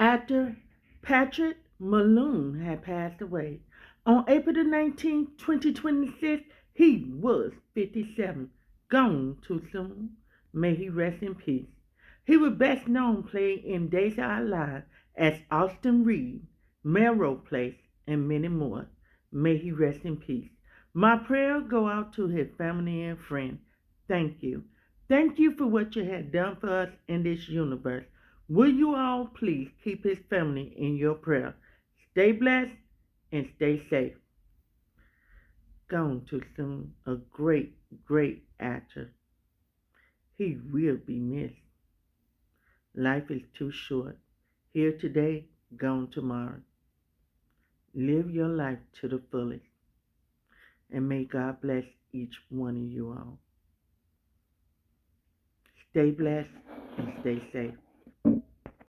Actor Patrick Malone had passed away. On April the 19th, 2026, he was 57, gone too soon. May he rest in peace. He was best known playing in Days of Our Lives as Austin Reed, Melrose Place, and many more. May he rest in peace. My prayers go out to his family and friends. Thank you. Thank you for what you have done for us in this universe. Will you all please keep his family in your prayer? Stay blessed and stay safe. Gone too soon. A great, great actor. He will be missed. Life is too short. Here today, gone tomorrow. Live your life to the fullest. And may God bless each one of you all. Stay blessed and stay safe.